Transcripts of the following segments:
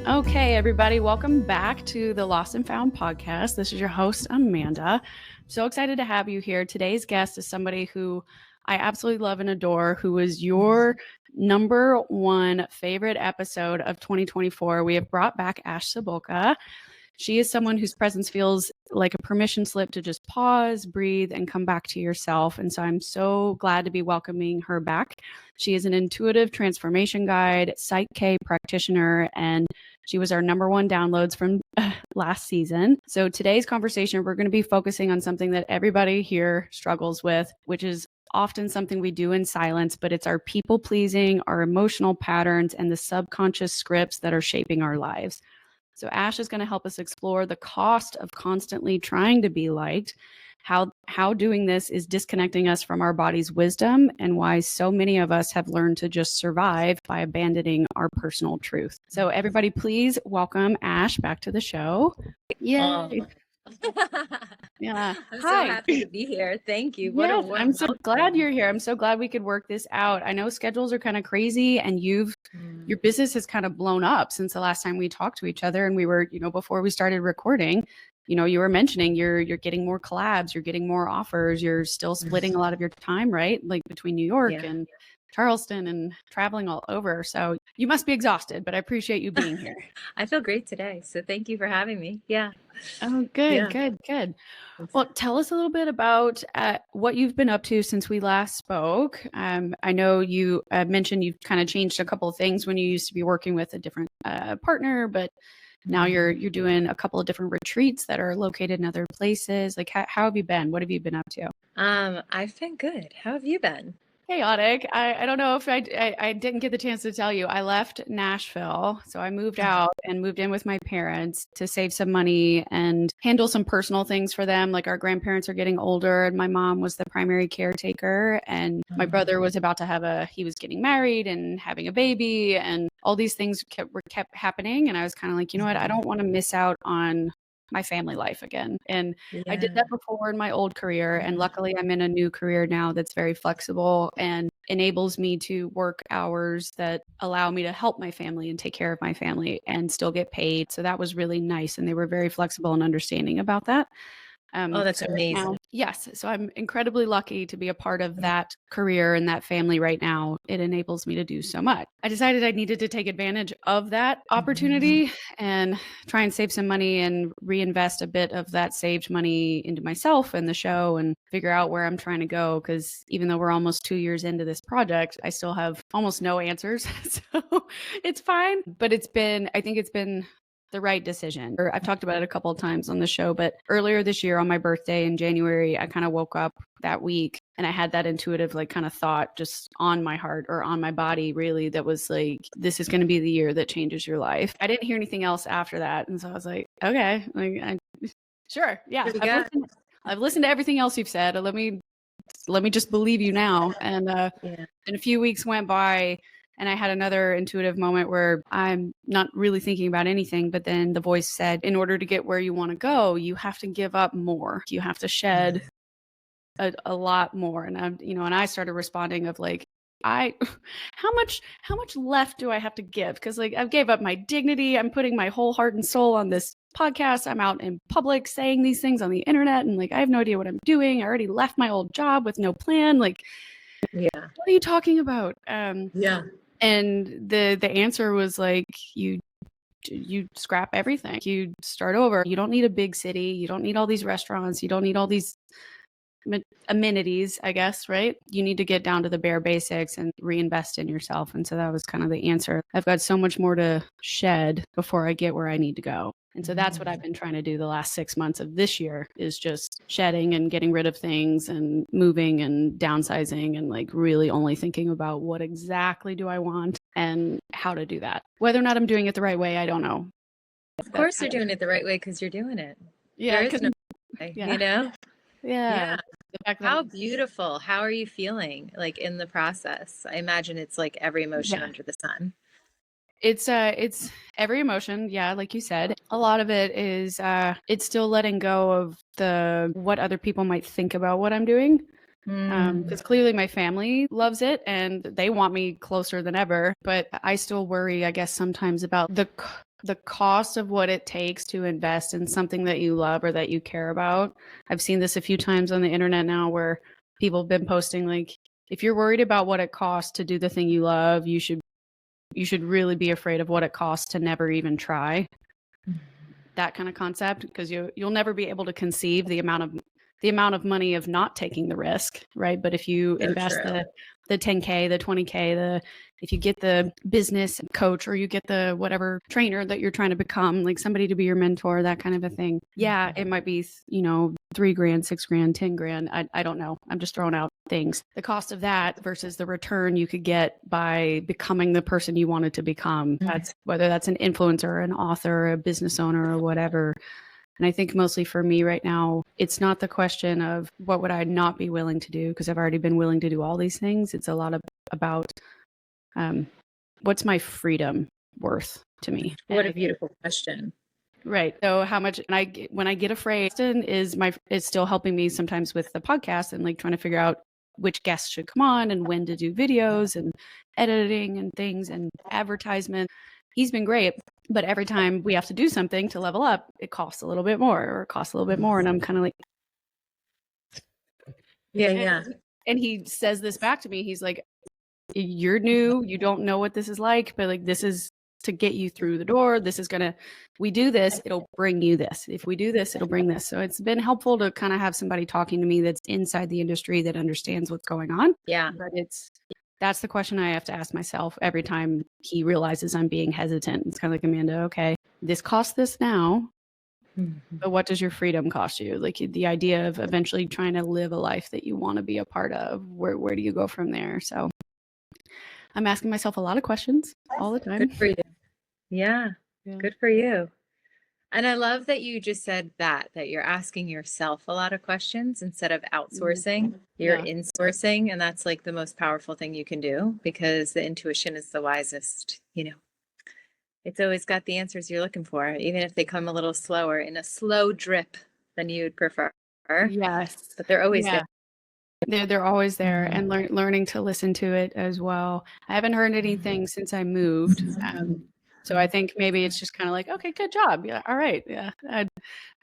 Okay, everybody, welcome back to the Lost and Found podcast. This is your host, Amanda. So excited to have you here. Today's guest is somebody who I absolutely love and adore, who is your number one favorite episode of 2024. We have brought back Ash Cebulka. She is someone whose presence feels like a permission slip to just pause, breathe, and come back to yourself. And so I'm so glad to be welcoming her back. She is an intuitive transformation guide, PSYCH-K practitioner, and she was our number one downloads from last season. So today's conversation, we're going to be focusing on something that everybody here struggles with, which is often something we do in silence, but it's our people pleasing, our emotional patterns, and the subconscious scripts that are shaping our lives. So Ash is going to help us explore the cost of constantly trying to be liked, how doing this is disconnecting us from our body's wisdom, and why so many of us have learned to just survive by abandoning our personal truth. So everybody, please welcome Ash back to the show. Yay. Yeah. I'm Hi. so happy to be here. Thank you. Yes, I'm so glad you're here. I'm so glad we could work this out. I know schedules are kind of crazy, and your business has kind of blown up since the last time we talked to each other. And we were, before we started recording, you were mentioning you're getting more collabs, you're getting more offers, you're still splitting a lot of your time, right? Like between New York and Charleston and traveling all over. So you must be exhausted, but I appreciate you being here. I feel great today. So thank you for having me. Yeah. Oh, good, good. Well, tell us a little bit about what you've been up to since we last spoke. I know you mentioned you've kind of changed a couple of things when you used to be working with a different partner, but now you're doing a couple of different retreats that are located in other places. Like, how have you been? What have you been up to? I've been good. How have you been? Chaotic. I don't know if I didn't get the chance to tell you. I left Nashville, so I moved out and moved in with my parents to save some money and handle some personal things for them. Like our grandparents are getting older, and my mom was the primary caretaker, and my brother was about to he was getting married and having a baby, and all these things kept happening. And I was kind of like, you know what? I don't want to miss out on my family life again. And I did that before in my old career. And luckily I'm in a new career now that's very flexible and enables me to work hours that allow me to help my family and take care of my family and still get paid. So that was really nice. And they were very flexible and understanding about that. Oh, that's amazing. Yes. So I'm incredibly lucky to be a part of that career and that family right now. It enables me to do so much. I decided I needed to take advantage of that opportunity and try and save some money and reinvest a bit of that saved money into myself and the show and figure out where I'm trying to go. Because even though we're almost 2 years into this project, I still have almost no answers. So it's fine. But I think it's been the right decision. I've talked about it a couple of times on the show, but earlier this year on my birthday in January, I kind of woke up that week and I had that intuitive kind of thought just on my heart or on my body really that was like, this is going to be the year that changes your life. I didn't hear anything else after that. And so I was like, okay, sure. Yeah. I've listened to everything else you've said. Let me just believe you now. And a few weeks went by. And I had another intuitive moment where I'm not really thinking about anything, but then the voice said, in order to get where you want to go, you have to give up more. You have to shed a lot more. And I started responding of like, how much left do I have to give? Because I've gave up my dignity. I'm putting my whole heart and soul on this podcast. I'm out in public saying these things on the internet, and I have no idea what I'm doing. I already left my old job with no plan. What are you talking about? And the answer was like, you scrap everything. You start over. You don't need a big city. You don't need all these restaurants. You don't need all these amenities, I guess, right? You need to get down to the bare basics and reinvest in yourself. And so that was kind of the answer. I've got so much more to shed before I get where I need to go. And so that's what I've been trying to do the last 6 months of this year is just shedding and getting rid of things and moving and downsizing and really only thinking about what exactly do I want and how to do that. Whether or not I'm doing it the right way, I don't know. Of course you're doing it the right way because you're doing it. Yeah. There is no way, Yeah. How beautiful. How are you feeling in the process? I imagine it's every emotion under the sun. It's every emotion. Yeah. Like you said, a lot of it is, it's still letting go of what other people might think about what I'm doing. Because clearly my family loves it and they want me closer than ever, but I still worry, I guess, sometimes about the cost of what it takes to invest in something that you love or that you care about. I've seen this a few times on the internet now where people have been posting like, if you're worried about what it costs to do the thing you love, you should really be afraid of what it costs to never even try. That kind of concept, because you'll never be able to conceive the amount of money of not taking the risk, right? But if you invest the 10K, the 20K, if you get the business coach or you get the whatever trainer that you're trying to become, like somebody to be your mentor, that kind of a thing. Yeah, it might be, $3,000, $6,000, $10,000. I don't know. I'm just throwing out things. The cost of that versus the return you could get by becoming the person you wanted to become. That's whether that's an influencer, an author, a business owner, or whatever. And I think mostly for me right now, it's not the question of what would I not be willing to do, because I've already been willing to do all these things. It's a lot about what's my freedom worth to me. What a beautiful question. Right. So how much, and when I get afraid, is still helping me sometimes with the podcast and like trying to figure out which guests should come on and when to do videos and editing and things and advertisement. He's been great, but every time we have to do something to level up, it costs a little bit more or it costs a little bit more. And I'm kind of like, yeah. And he says this back to me. He's like, you're new. You don't know what this is like, but like, this is to get you through the door. We do this, it'll bring you this. If we do this, it'll bring this. So it's been helpful to kind of have somebody talking to me that's inside the industry that understands what's going on. Yeah. But that's the question I have to ask myself every time he realizes I'm being hesitant. It's kind of like, Amanda, okay, this costs this now, but what does your freedom cost you? Like the idea of eventually trying to live a life that you want to be a part of, where do you go from there? So I'm asking myself a lot of questions all the time. Good for you. Yeah. Good for you. And I love that you just said that you're asking yourself a lot of questions instead of outsourcing. You're insourcing. And that's like the most powerful thing you can do, because the intuition is the wisest, It's always got the answers you're looking for, even if they come a little slower, in a slow drip than you'd prefer. Yes. But they're always there. They're always there, and learning to listen to it as well. I haven't heard anything since I moved. So I think maybe it's just kind of like, okay, good job. Yeah. All right. Yeah.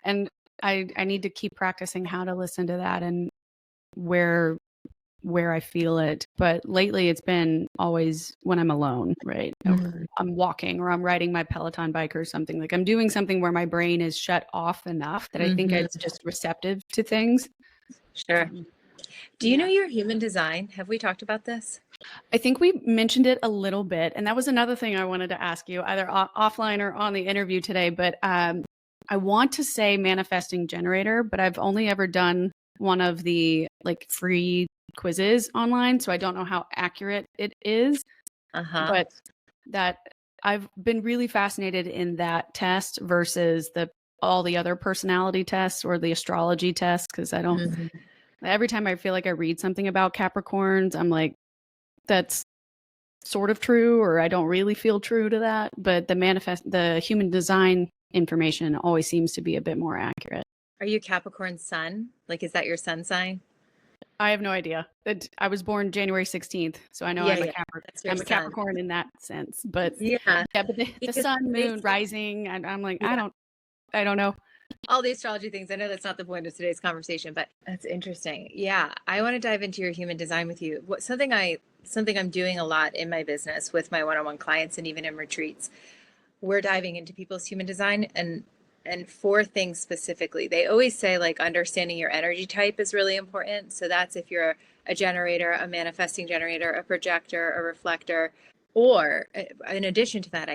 And I need to keep practicing how to listen to that and where I feel it. But lately it's been always when I'm alone, right? Or I'm walking or I'm riding my Peloton bike or something. Like I'm doing something where my brain is shut off enough that I think it's just receptive to things. Sure. Do you know your human design? Have we talked about this? I think we mentioned it a little bit. And that was another thing I wanted to ask you, either offline or on the interview today. But I want to say manifesting generator, but I've only ever done one of the like free quizzes online. So I don't know how accurate it is. But that I've been really fascinated in that test versus all the other personality tests or the astrology tests, because I don't. Every time I feel like I read something about Capricorns, I'm like, that's sort of true, or I don't really feel true to that. But the human design information always seems to be a bit more accurate. Are you Capricorn sun? Like, is that your sun sign? I have no idea. I was born January 16th, so I know I'm a Capricorn. I'm a Capricorn in that sense. But but the sun, moon, rising, and I'm like, I don't know. All the astrology things. I know that's not the point of today's conversation, but that's interesting. Yeah. I want to dive into your human design with you. Something I'm doing a lot in my business with my one-on-one clients and even in retreats. We're diving into people's human design and 4 things specifically. They always say like understanding your energy type is really important. So that's if you're a generator, a manifesting generator, a projector, a reflector, or in addition to that,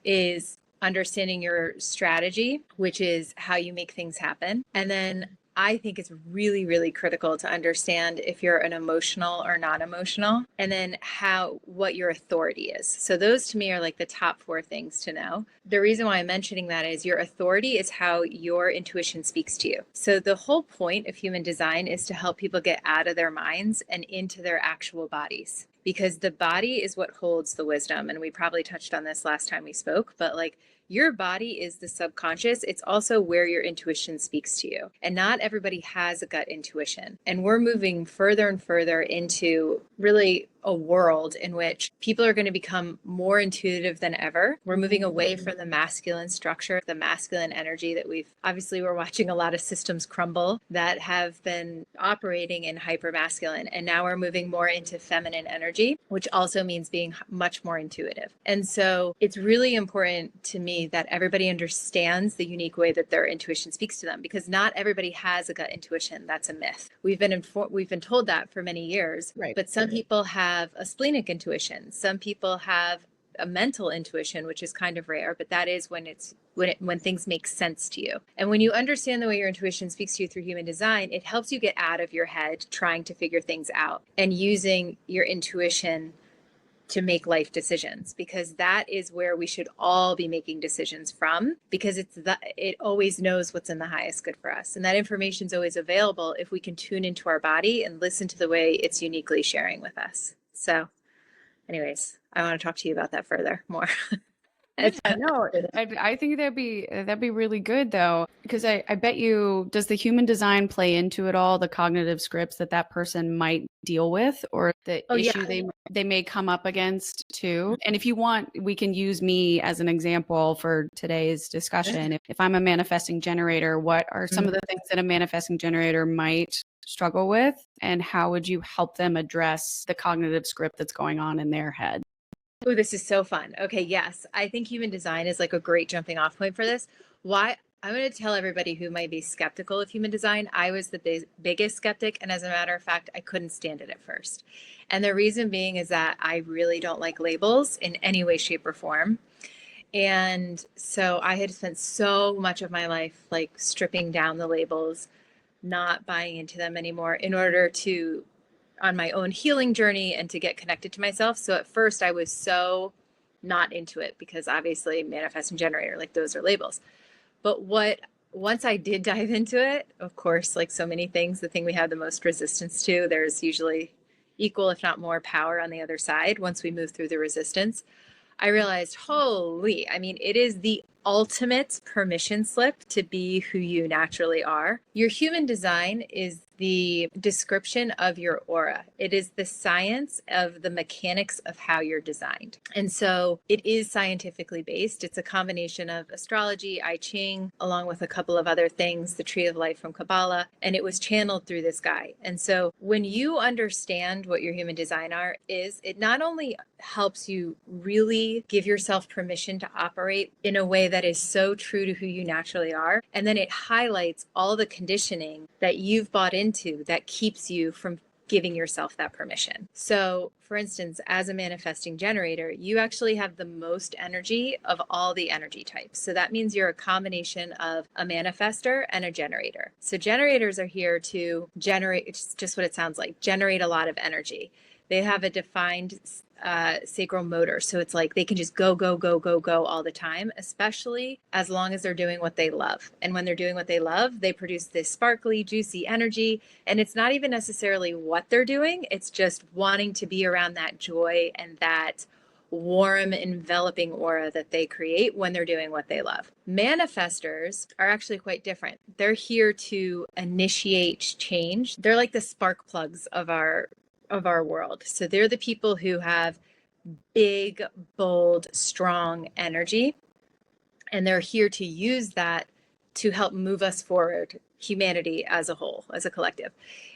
is understanding your strategy, which is how you make things happen. And then I think it's really, really critical to understand if you're an emotional or non-emotional, and then what your authority is. So those to me are like the top 4 things to know. The reason why I'm mentioning that is your authority is how your intuition speaks to you. So the whole point of human design is to help people get out of their minds and into their actual bodies, because the body is what holds the wisdom. And we probably touched on this last time we spoke, but like your body is the subconscious. It's also where your intuition speaks to you. And not everybody has a gut intuition. And we're moving further and further into really a world in which people are going to become more intuitive than ever. We're moving away from the masculine structure, the masculine energy that we're watching a lot of systems crumble that have been operating in hyper masculine. And now we're moving more into feminine energy, which also means being much more intuitive. And so it's really important to me that everybody understands the unique way that their intuition speaks to them, because not everybody has a gut intuition. That's a myth. We've been told that for many years, Right. But some people have a splenic intuition. Some people have a mental intuition, which is kind of rare, but that is when things make sense to you. And when you understand the way your intuition speaks to you through human design, it helps you get out of your head trying to figure things out and using your intuition to make life decisions, because that is where we should all be making decisions from, because it always knows what's in the highest good for us. And that information is always available if we can tune into our body and listen to the way it's uniquely sharing with us. So anyways, I want to talk to you about that more. No, I think that'd be really good though, because I bet you, does the human design play into it all, the cognitive scripts that person might deal with, or the issue they may come up against too? And if you want, we can use me as an example for today's discussion. If I'm a manifesting generator, what are some of the things that a manifesting generator might struggle with, and how would you help them address the cognitive script that's going on in their head? Oh, this is so fun. Okay, yes. I think human design is like a great jumping off point for this. Why? I'm going to tell everybody who might be skeptical of human design. I was the biggest skeptic. And as a matter of fact, I couldn't stand it at first. And the reason being is that I really don't like labels in any way, shape, or form. And so I had spent so much of my life like stripping down the labels, not buying into them anymore in order to on my own healing journey and to get connected to myself. So at first I was so not into it, because obviously manifesting generator, like those are labels. But once I did dive into it, of course, like so many things, the thing we have the most resistance to, there's usually equal, if not more, power on the other side. Once we move through the resistance, I realized, it is the ultimate permission slip to be who you naturally are. Your human design is the description of your aura. It is the science of the mechanics of how you're designed. And so it is scientifically based. It's a combination of astrology, I Ching, along with a couple of other things, the Tree of Life from Kabbalah, and it was channeled through this guy. And so when you understand what your human design is, it not only helps you really give yourself permission to operate in a way that is so true to who you naturally are, and then it highlights all the conditioning that you've bought into that keeps you from giving yourself that permission. So, for instance, as a manifesting generator, you actually have the most energy of all the energy types. So that means you're a combination of a manifester and a generator. So generators are here to generate, it's just what it sounds like, generate a lot of energy. They have a defined sacral motor. So it's like they can just go, go, go, go, go all the time, especially as long as they're doing what they love. And when they're doing what they love, they produce this sparkly, juicy energy. And it's not even necessarily what they're doing. It's just wanting to be around that joy and that warm, enveloping aura that they create when they're doing what they love. Manifestors are actually quite different. They're here to initiate change. They're like the spark plugs of our world. So they're the people who have big, bold, strong energy, and they're here to use that to help move us forward, humanity as a whole, as a collective.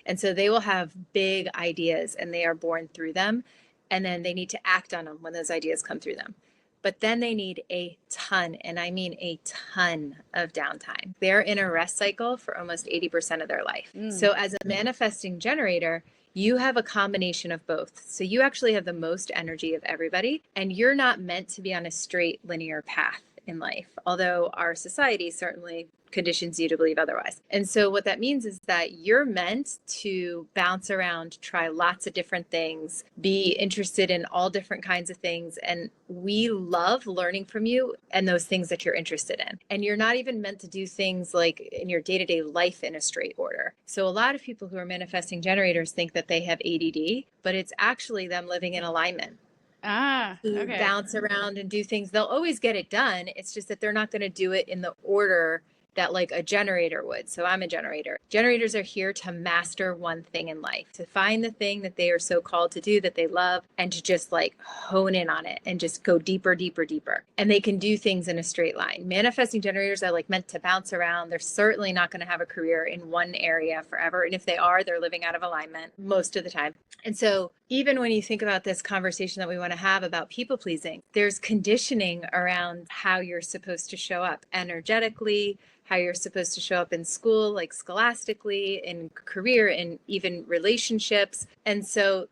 And so they will have big ideas and they are born through them, and then they need to act on them when those ideas come through them. But then they need a ton, and I mean a ton of downtime. They're in a rest cycle for almost 80% of their life. So as a manifesting generator, you have a combination of both. So you actually have the most energy of everybody, and you're not meant to be on a straight linear path in life, although our society certainly conditions you to believe otherwise. And so what that means is that you're meant to bounce around, try lots of different things, be interested in all different kinds of things. And we love learning from you and those things that you're interested in. And you're not even meant to do things like in your day-to-day life in a straight order. So a lot of people who are manifesting generators think that they have ADD, but it's actually them living in alignment. To Okay. bounce around and do things. They'll always get it done. It's just that they're not going to do it in the order that like a generator would. So I'm a generator. Generators are here to master one thing in life, to find the thing that they are so called to do that they love and to just like hone in on it and just go deeper, deeper, deeper. And they can do things in a straight line. Manifesting generators are like meant to bounce around. They're certainly not going to have a career in one area forever. And if they are, they're living out of alignment most of the time. And so even when you think about this conversation that we want to have about people pleasing, there's conditioning around how you're supposed to show up energetically, how you're supposed to show up in school, like scholastically, in career, and even relationships. And so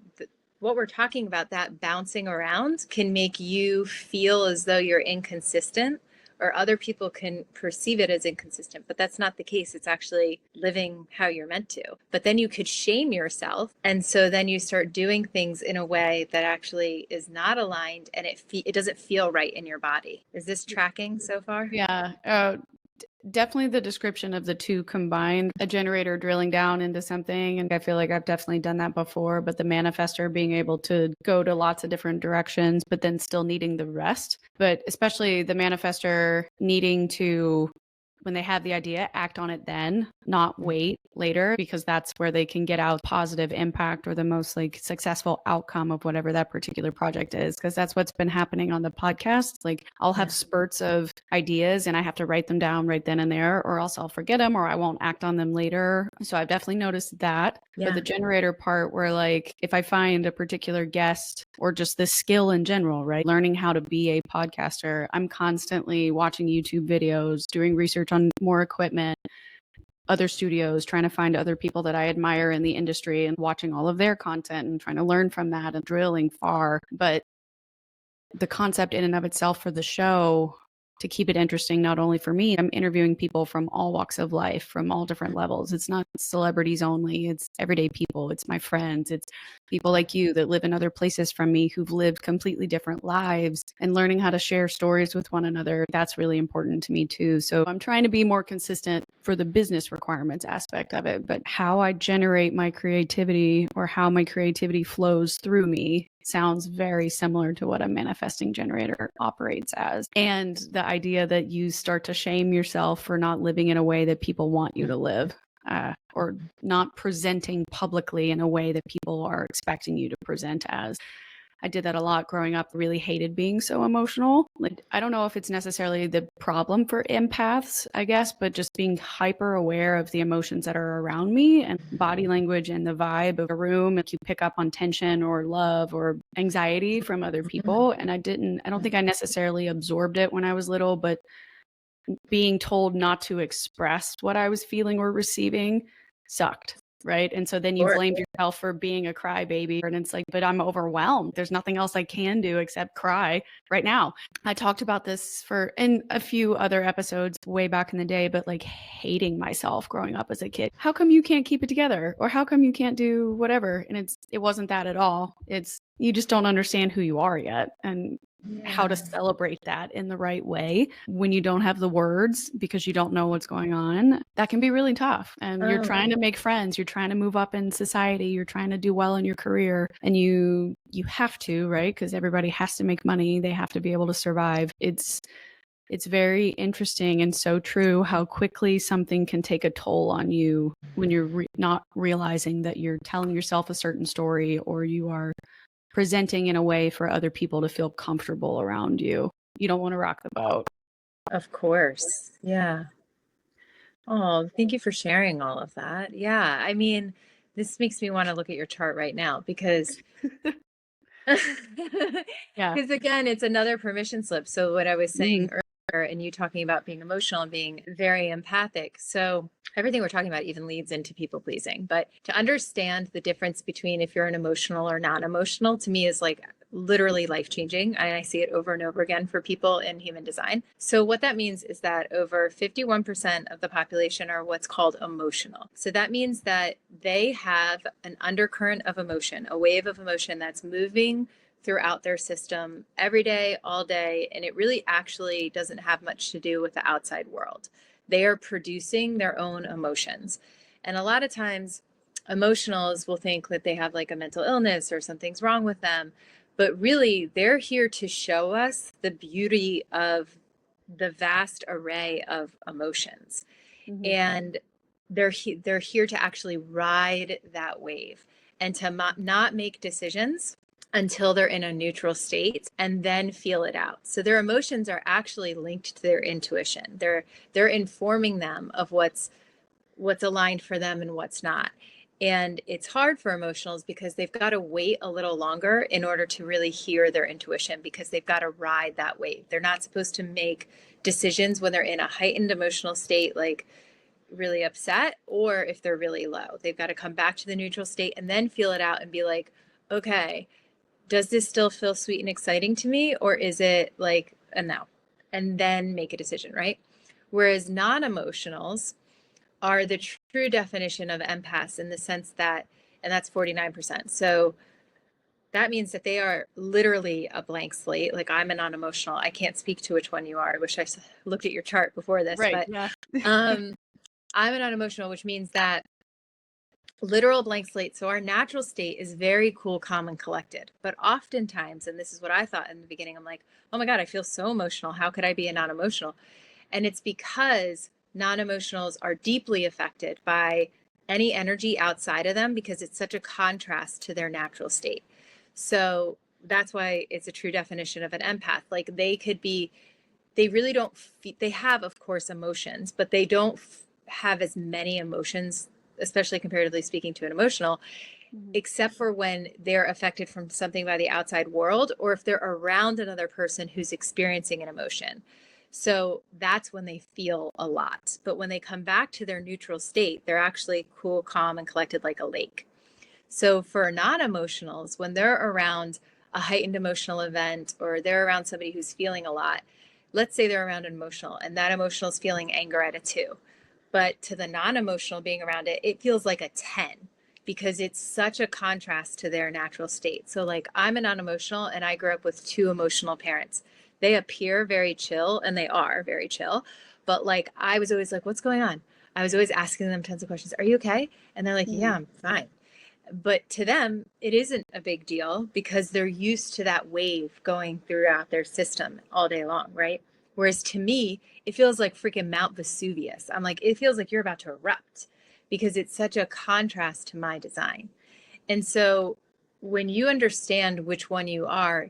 what we're talking about, that bouncing around, can make you feel as though you're inconsistent, or other people can perceive it as inconsistent, but that's not the case. It's actually living how you're meant to. But then you could shame yourself. And so then you start doing things in a way that actually is not aligned, and it doesn't feel right in your body. Is this tracking so far? Yeah. Definitely the description of the two combined, a generator drilling down into something. And I feel like I've definitely done that before, but the manifester being able to go to lots of different directions, but then still needing the rest. But especially the manifester needing to, when they have the idea, act on it then, not wait later, because that's where they can get out positive impact or the most like successful outcome of whatever that particular project is. Because that's what's been happening on the podcast. Like I'll have spurts of ideas and I have to write them down right then and there, or else I'll forget them or I won't act on them later. So I've definitely noticed that. But the generator part, where like if I find a particular guest or just this skill in general, right? Learning how to be a podcaster, I'm constantly watching YouTube videos, doing research on more equipment, other studios, trying to find other people that I admire in the industry and watching all of their content and trying to learn from that and drilling far. But the concept in and of itself for the show, to keep it interesting, not only for me, I'm interviewing people from all walks of life, from all different levels. It's not celebrities only. It's everyday people. It's my friends. It's people like you that live in other places from me who've lived completely different lives, and learning how to share stories with one another. That's really important to me too. So I'm trying to be more consistent for the business requirements aspect of it, but how I generate my creativity or how my creativity flows through me sounds very similar to what a manifesting generator operates as. And the idea that you start to shame yourself for not living in a way that people want you to live, or not presenting publicly in a way that people are expecting you to present as. I did that a lot growing up, really hated being so emotional. Like, I don't know if it's necessarily the problem for empaths, I guess, but just being hyper aware of the emotions that are around me and body language and the vibe of a room. If you pick up on tension or love or anxiety from other people. And I don't think I necessarily absorbed it when I was little, but being told not to express what I was feeling or receiving sucked. Right. And so then you blamed yourself for being a crybaby. And it's like, but I'm overwhelmed. There's nothing else I can do except cry right now. I talked about this in a few other episodes way back in the day, but like hating myself growing up as a kid. How come you can't keep it together? Or how come you can't do whatever? And it wasn't that at all. It's, you just don't understand who you are yet. And how to celebrate that in the right way when you don't have the words because you don't know what's going on. That can be really tough. And you're trying to make friends, you're trying to move up in society, you're trying to do well in your career, and you have to, right? Because everybody has to make money, they have to be able to survive. It's very interesting and so true how quickly something can take a toll on you when you're not realizing that you're telling yourself a certain story, or you are presenting in a way for other people to feel comfortable around you. You don't want to rock the boat. Of course. Yeah. Oh, thank you for sharing all of that. Yeah. I mean, this makes me want to look at your chart right now because Yeah. because again, it's another permission slip. So what I was saying earlier, and you talking about being emotional and being very empathic. So everything we're talking about even leads into people pleasing. But to understand the difference between if you're an emotional or non-emotional, to me is like literally life-changing. I see it over and over again for people in human design. So what that means is that over 51% of the population are what's called emotional. So that means that they have an undercurrent of emotion, a wave of emotion that's moving throughout their system every day, all day, and it really actually doesn't have much to do with the outside world. They are producing their own emotions. And a lot of times, emotionals will think that they have like a mental illness or something's wrong with them. But really, they're here to show us the beauty of the vast array of emotions. Mhm. And they're here to actually ride that wave and to not make decisions until they're in a neutral state and then feel it out. So their emotions are actually linked to their intuition. They're informing them of what's aligned for them and what's not. And it's hard for emotionals because they've got to wait a little longer in order to really hear their intuition, because they've got to ride that wave. They're not supposed to make decisions when they're in a heightened emotional state, like really upset, or if they're really low. They've got to come back to the neutral state and then feel it out and be like, okay, does this still feel sweet and exciting to me, or is it like a no? And then make a decision, right? Whereas non-emotionals are the true definition of empaths, in the sense that, and that's 49%. So that means that they are literally a blank slate. Like, I'm a non-emotional. I can't speak to which one you are. I wish I looked at your chart before this, Right. but Yeah. I'm a non-emotional, which means that literal blank slate. So our natural state is very cool, calm, and collected. But oftentimes, and this is what I thought in the beginning, I'm like, oh my God, I feel so emotional. How could I be a non-emotional? And it's because non-emotionals are deeply affected by any energy outside of them, because it's such a contrast to their natural state. So that's why it's a true definition of an empath. Like, they could be, they really don't, they have, of course, emotions, but they don't have as many emotions, especially comparatively speaking to an emotional, except for when they're affected from something by the outside world, or if they're around another person who's experiencing an emotion. So that's when they feel a lot. But when they come back to their neutral state, they're actually cool, calm, and collected like a lake. So for non-emotionals, when they're around a heightened emotional event, or they're around somebody who's feeling a lot, let's say they're around an emotional and that emotional is feeling anger at a 2. But to the non-emotional being around it, it feels like a 10, because it's such a contrast to their natural state. So like, I'm a non-emotional and I grew up with 2 emotional parents. They appear very chill, and they are very chill. But like, I was always like, what's going on? I was always asking them tons of questions. Are you okay? And they're like, yeah, I'm fine. But to them, it isn't a big deal, because they're used to that wave going throughout their system all day long, right? Whereas to me, it feels like freaking Mount Vesuvius. I'm like, it feels like you're about to erupt, because it's such a contrast to my design. And so when you understand which one you are,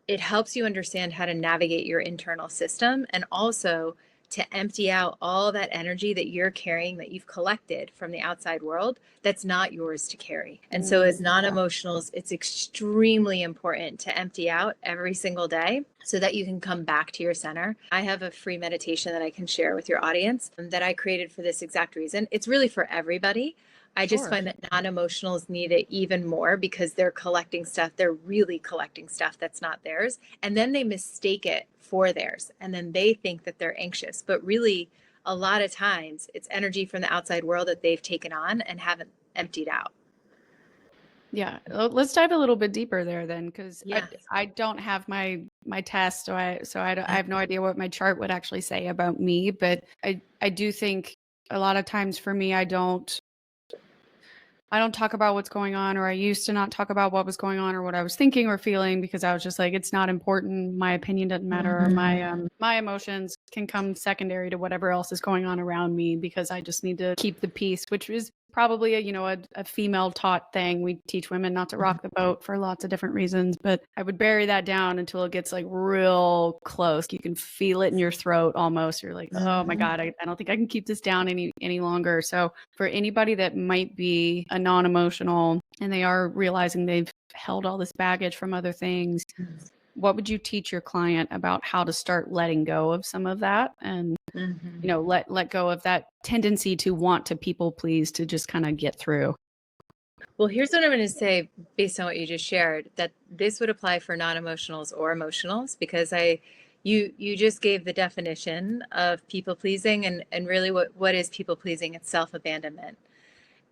it helps you understand how to navigate your internal system, and also to empty out all that energy that you're carrying, that you've collected from the outside world, that's not yours to carry. And so as non-emotionals, it's extremely important to empty out every single day so that you can come back to your center. I have a free meditation that I can share with your audience that I created for this exact reason. It's really for everybody. I just find that non-emotionals need it even more, because they're collecting stuff. They're really collecting stuff that's not theirs. And then they mistake it for theirs. And then they think that they're anxious. But really, a lot of times, it's energy from the outside world that they've taken on and haven't emptied out. Yeah, let's dive a little bit deeper there then, because Yeah. I don't have my test, so I have no idea what my chart would actually say about me. But I do think a lot of times for me, I don't talk about what's going on, or I used to not talk about what was going on or what I was thinking or feeling, because I was just like, it's not important. My opinion doesn't matter. Or my emotions can come secondary to whatever else is going on around me, because I just need to keep the peace, which is probably a female taught thing. We teach women not to rock the boat for lots of different reasons, but I would bury that down until it gets like real close. You can feel it in your throat almost. You're like, oh my God, I don't think I can keep this down any longer. So for anybody that might be a non-emotional and they are realizing they've held all this baggage from other things, what would you teach your client about how to start letting go of some of that, and let go of that tendency to want to people please, to just kind of get through? Well, here's what I'm going to say based on what you just shared, that this would apply for non-emotionals or emotionals, because you just gave the definition of people pleasing, and really what is people pleasing? It's self-abandonment.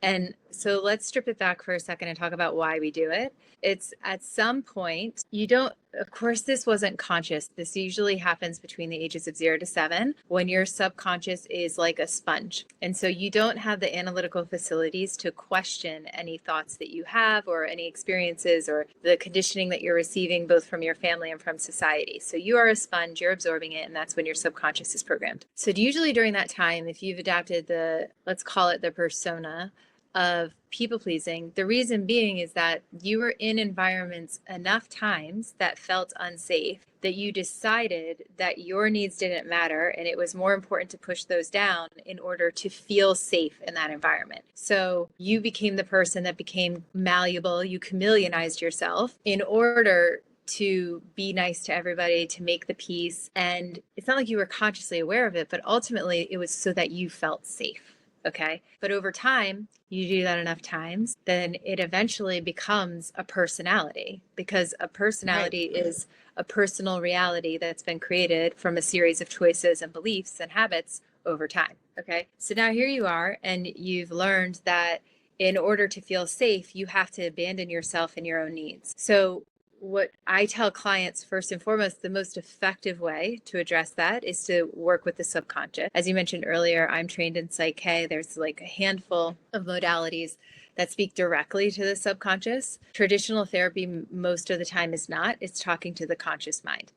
And so let's strip it back for a second and talk about why we do it. It's at some point, you don't, Of course, this wasn't conscious. This usually happens between the ages of 0 to 7 when your subconscious is like a sponge. And so you don't have the analytical facilities to question any thoughts that you have or any experiences or the conditioning that you're receiving both from your family and from society. So you are a sponge, you're absorbing it, and that's when your subconscious is programmed. So usually during that time, if you've adapted the, let's call it the persona of people pleasing, the reason being is that you were in environments enough times that felt unsafe that you decided that your needs didn't matter and it was more important to push those down in order to feel safe in that environment. So you became the person that became malleable, you chameleonized yourself in order to be nice to everybody, to make the peace. And it's not like you were consciously aware of it, but ultimately it was so that you felt safe. Okay. But over time, you do that enough times, then it eventually becomes a personality, because a personality is a personal reality that's been created from a series of choices and beliefs and habits over time. Okay. So now here you are, and you've learned that in order to feel safe, you have to abandon yourself and your own needs. So what I tell clients, first and foremost, the most effective way to address that is to work with the subconscious. As you mentioned earlier, I'm trained in PSYCH-K. There's like a handful of modalities that speak directly to the subconscious. Traditional therapy, most of the time, is not. It's talking to the conscious mind,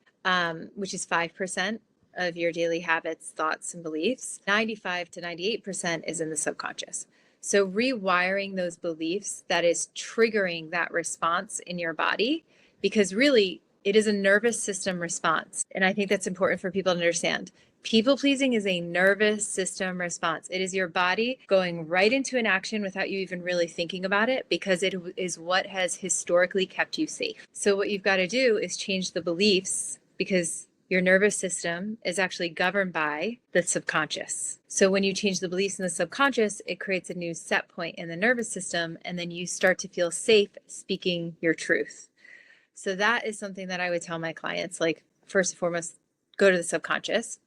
which is 5% of your daily habits, thoughts, and beliefs. 95 to 98% is in the subconscious. So rewiring those beliefs that is triggering that response in your body, because really it is a nervous system response. And I think that's important for people to understand. People pleasing is a nervous system response. It is your body going right into an action without you even really thinking about it, because it is what has historically kept you safe. So what you've got to do is change the beliefs, because your nervous system is actually governed by the subconscious. So when you change the beliefs in the subconscious, it creates a new set point in the nervous system, and then you start to feel safe speaking your truth. So that is something that I would tell my clients, like, first and foremost, go to the subconscious.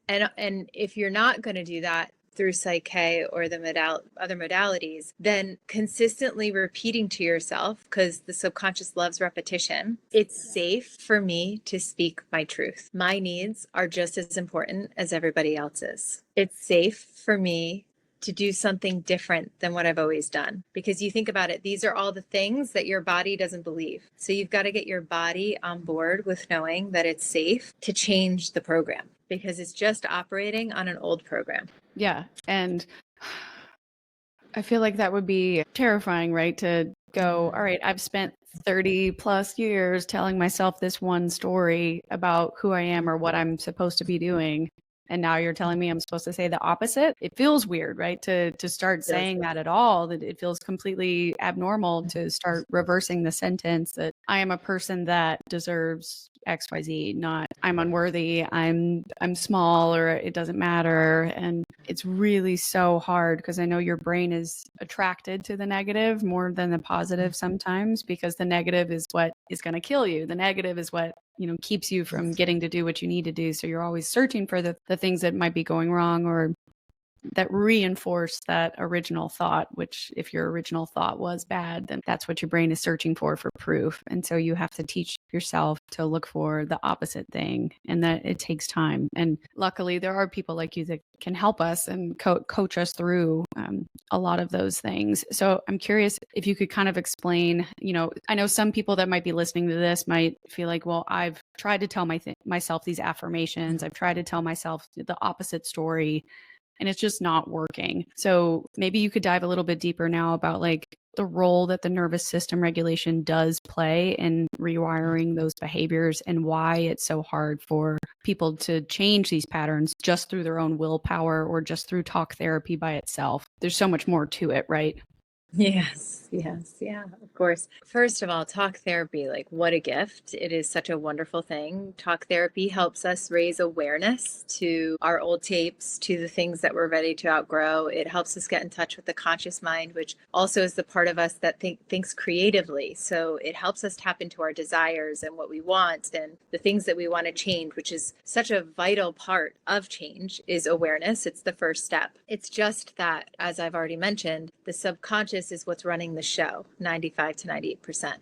And if you're not going to do that through PSYCH-K or the other modalities, then consistently repeating to yourself, because the subconscious loves repetition, it's safe for me to speak my truth. My needs are just as important as everybody else's. It's safe for me to do something different than what I've always done. Because you think about it, these are all the things that your body doesn't believe. So you've got to get your body on board with knowing that it's safe to change the program, because it's just operating on an old program. Yeah. And I feel like that would be terrifying, right? To go, all right, I've spent 30 plus years telling myself this one story about who I am or what I'm supposed to be doing. And now you're telling me I'm supposed to say the opposite. It feels weird, right? To start saying that at all. That it feels completely abnormal to start reversing the sentence that I am a person that deserves XYZ, not I'm unworthy, I'm small, or it doesn't matter. And it's really so hard, because I know your brain is attracted to the negative more than the positive sometimes, because the negative is what is going to kill you. The negative is what keeps you from getting to do what you need to do. So you're always searching for the things that might be going wrong, or that reinforce that original thought, which if your original thought was bad, then that's what your brain is searching for proof. And so you have to teach yourself to look for the opposite thing, and that it takes time. And luckily there are people like you that can help us and coach us through a lot of those things. So I'm curious if you could kind of explain, I know some people that might be listening to this might feel like, well, I've tried to tell myself these affirmations. I've tried to tell myself the opposite story, and it's just not working. So maybe you could dive a little bit deeper now about like the role that the nervous system regulation does play in rewiring those behaviors, and why it's so hard for people to change these patterns just through their own willpower or just through talk therapy by itself. There's so much more to it, right? Yes, yeah, of course. First of all, talk therapy, like, what a gift. It is such a wonderful thing. Talk therapy helps us raise awareness to our old tapes, to the things that we're ready to outgrow. It helps us get in touch with the conscious mind, which also is the part of us that thinks creatively. So it helps us tap into our desires and what we want and the things that we want to change, which is such a vital part of change, is awareness. It's the first step. It's just that, as I've already mentioned, the subconscious is what's running the show, 95 to 98%.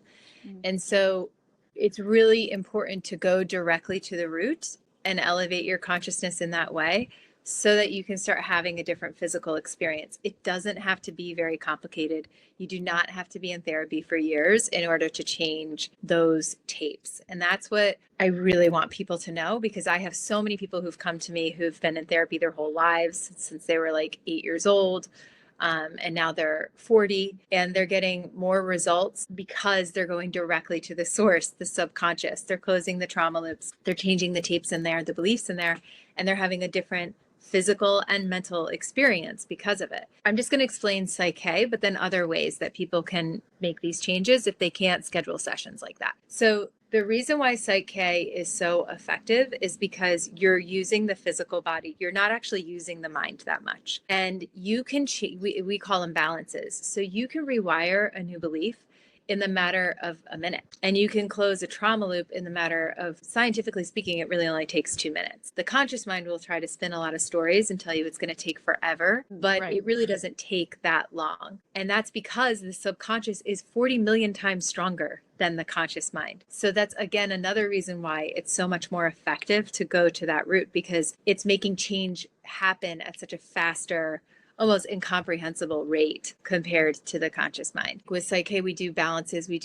And so it's really important to go directly to the root and elevate your consciousness in that way so that you can start having a different physical experience. It doesn't have to be very complicated. You do not have to be in therapy for years in order to change those tapes. And that's what I really want people to know, because I have so many people who've come to me who've been in therapy their whole lives since they were like 8 years old. And now they're 40 and they're getting more results because they're going directly to the source, the subconscious. They're closing the trauma loops. They're changing the tapes in there, the beliefs in there, and they're having a different physical and mental experience because of it. I'm just going to explain PSYCH-K, but then other ways that people can make these changes if they can't schedule sessions like that. So the reason why PSYCH-K is so effective is because you're using the physical body. You're not actually using the mind that much. And you can, we call them balances. So you can rewire a new belief in the matter of a minute. And you can close a trauma loop in the matter of, scientifically speaking, it really only takes 2 minutes. The conscious mind will try to spin a lot of stories and tell you it's going to take forever, but it really doesn't take that long. And that's because the subconscious is 40 million times stronger than the conscious mind. So that's, again, another reason why it's so much more effective to go to that route, because it's making change happen at such a faster, almost incomprehensible rate compared to the conscious mind. With PSYCH-K, we do balances, we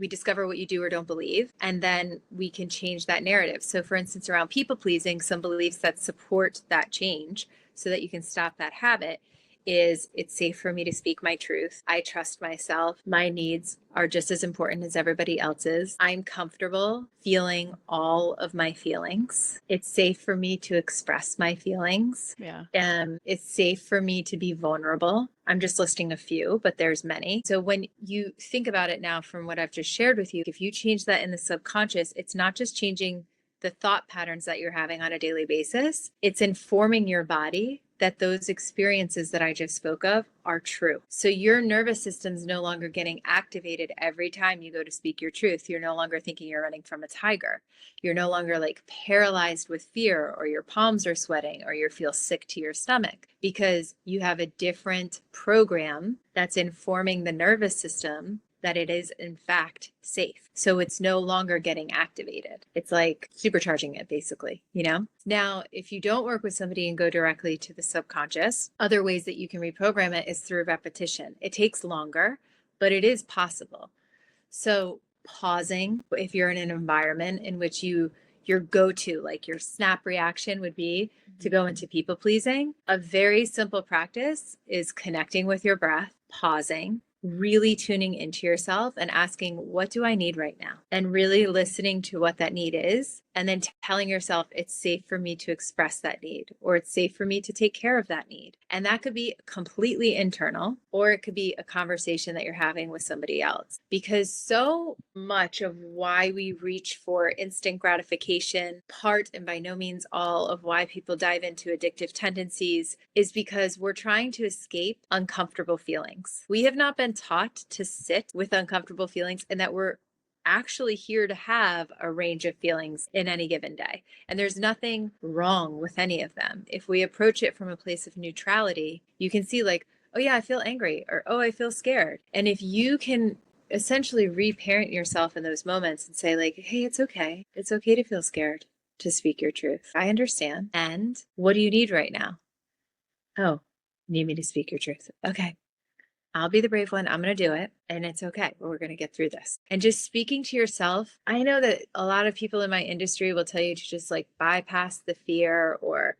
discover what you do or don't believe, and then we can change that narrative. So for instance, around people pleasing, some beliefs that support that change so that you can stop that habit is, it's safe for me to speak my truth. I trust myself. My needs are just as important as everybody else's. I'm comfortable feeling all of my feelings. It's safe for me to express my feelings. Yeah. It's safe for me to be vulnerable. I'm just listing a few, but there's many. So when you think about it now from what I've just shared with you, if you change that in the subconscious, it's not just changing the thought patterns that you're having on a daily basis. It's informing your body that those experiences that I just spoke of are true. So your nervous system's no longer getting activated every time you go to speak your truth. You're no longer thinking you're running from a tiger. You're no longer like paralyzed with fear, or your palms are sweating, or you feel sick to your stomach, because you have a different program that's informing the nervous system that it is in fact safe. So it's no longer getting activated. It's like supercharging it, basically, you know? Now, if you don't work with somebody and go directly to the subconscious, other ways that you can reprogram it is through repetition. It takes longer, but it is possible. So pausing, if you're in an environment in which your go-to, like your snap reaction would be to go into people pleasing, a very simple practice is connecting with your breath, pausing, really tuning into yourself and asking, what do I need right now? And really listening to what that need is. And then telling yourself, it's safe for me to express that need, or it's safe for me to take care of that need. And that could be completely internal, or it could be a conversation that you're having with somebody else. Because so much of why we reach for instant gratification, part and by no means all of why people dive into addictive tendencies, is because we're trying to escape uncomfortable feelings. We have not been taught to sit with uncomfortable feelings, and that we're actually here to have a range of feelings in any given day. And there's nothing wrong with any of them. If we approach it from a place of neutrality, you can see like, oh yeah, I feel angry, or oh, I feel scared. And if you can essentially reparent yourself in those moments and say like, hey, it's okay. It's okay to feel scared, to speak your truth. I understand. And what do you need right now? Oh, you need me to speak your truth. Okay. I'll be the brave one. I'm going to do it. And it's okay. We're going to get through this. And just speaking to yourself. I know that a lot of people in my industry will tell you to just like bypass the fear or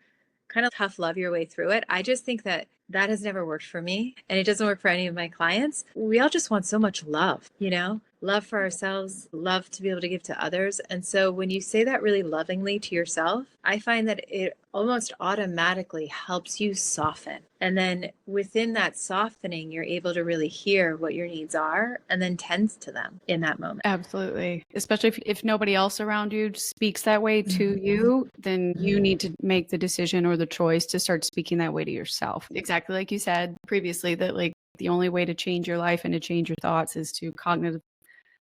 kind of tough love your way through it. I just think that that has never worked for me, and it doesn't work for any of my clients. We all just want so much love, you know, love for ourselves, love to be able to give to others. And so when you say that really lovingly to yourself, I find that it almost automatically helps you soften. And then within that softening, you're able to really hear what your needs are and then tend to them in that moment. Absolutely. Especially if nobody else around you speaks that way to you, then you need to make the decision or the choice to start speaking that way to yourself. Exactly like you said previously, that like the only way to change your life and to change your thoughts is to